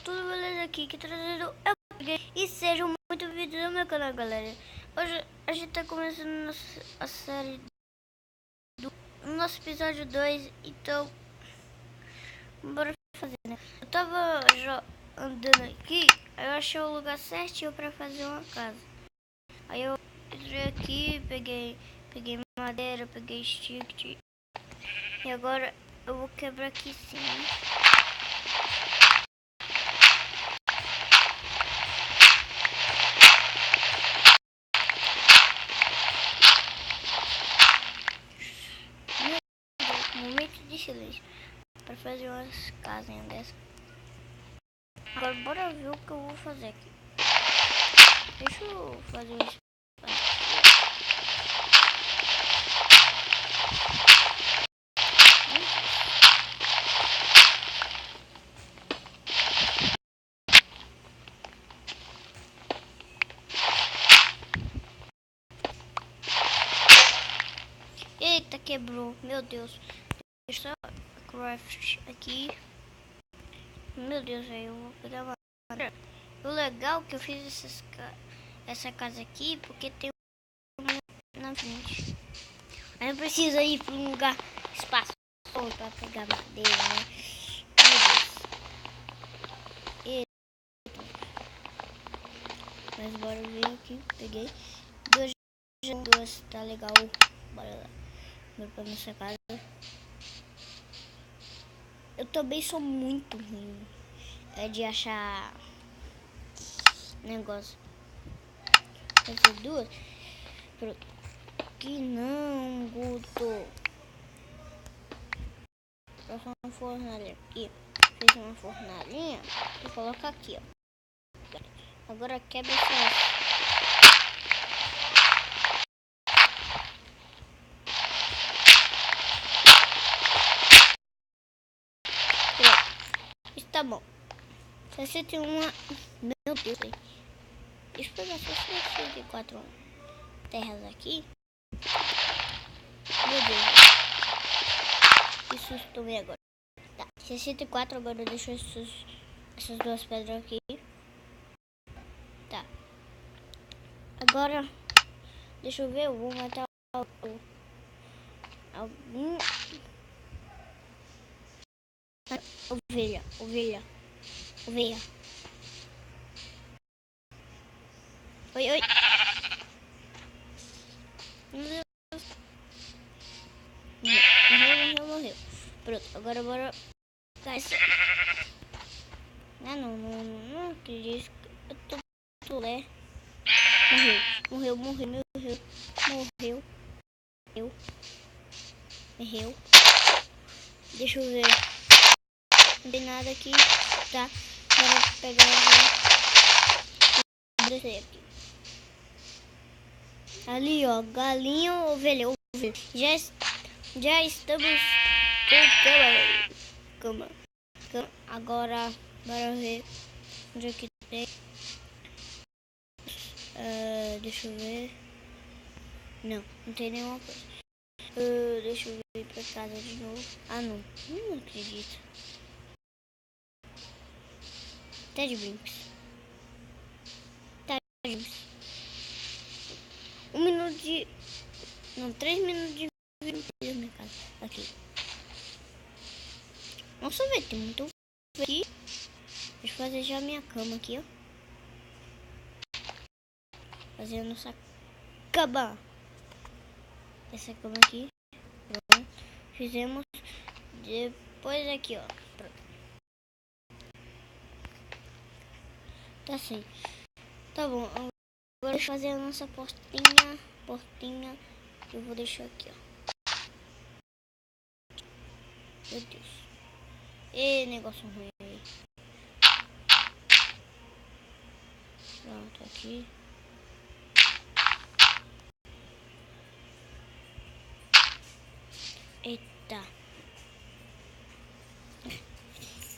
tudo beleza aqui, que trazendo eu peguei. E sejam muito bem-vindos ao meu canal, galera. Hoje a gente tá começando a série do nosso episódio 2. Então, bora fazer, né? Eu tava já andando aqui, aí eu achei o lugar certinho pra fazer uma casa. Aí eu entrei aqui, peguei madeira, peguei stick. E agora eu vou quebrar aqui sim. Momento de silêncio para fazer umas casinhas dessas. Agora bora ver o que eu vou fazer aqui. Deixa eu fazer um espaço. Eita, quebrou, meu Deus. Deixa eu craft aqui. Meu Deus, aí eu vou pegar uma. O legal é que eu fiz essa casa aqui porque tem uma na frente. Aí eu preciso ir para um lugar espaço para pegar madeira, né? Meu Deus. Mas bora ver aqui. Peguei duas, tá legal. Bora lá. Bora pra nossa casa. Eu também sou muito ruim de achar negócio. Fazer duas. Que não, Guto. Fazer uma fornalha aqui. Fiz uma fornalhinha e coloca aqui, ó. Agora quebra essa. Tá bom. 61. Meu Deus. Deixa eu pegar 64 terras aqui. Meu Deus. Que susto tomei agora. Tá. 64. Agora eu deixo essas duas pedras aqui. Tá. Agora. Deixa eu ver. Eu vou matar algum. Ovelha. Oi. Meu Deus. Morreu. Pronto, agora bora. Não acredito. Eu tô tulé. Morreu. Deixa eu ver. Não tem nada aqui. Tá. Bora pegar descer aqui. Ali, ó. Galinha ou ovelha? Já estamos com cama. Agora, bora ver onde é que tem. Deixa eu ver. Não tem nenhuma coisa. Deixa eu ir pra casa de novo. Ah, não acredito. Tá de brinks. 1 minuto de... Não, 3 minutos de vídeo na minha casa. Aqui. Nossa, velho, tem muito aqui. Deixa eu fazer já minha cama aqui, ó. Fazer a nossa cama. Essa cama aqui. Pronto. Fizemos. Depois aqui, ó. Pronto. Tá assim. Tá bom. Agora deixa eu fazer a nossa portinha. Eu vou deixar aqui, ó. Meu Deus. Negócio ruim aí. Pronto, aqui. Eita.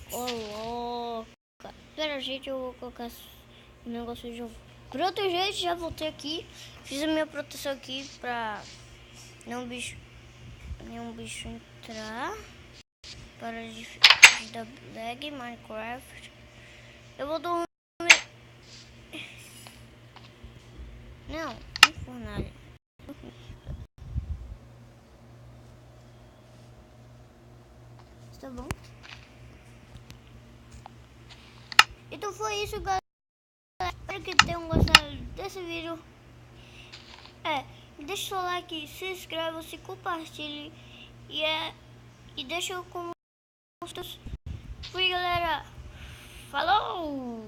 Coloca. Espera, gente, eu vou colocar o negócio de jogo. Pronto, gente, já voltei aqui. Fiz a minha proteção aqui pra nenhum bicho entrar. Para de dar lag Minecraft. Eu vou dormir. Não, fornalha. Tá bom? Então foi isso, galera. Espero que tenham gostado desse vídeo. Deixa o seu like, se inscreva, se compartilhe e deixa o comentário. Fui, galera. Falou!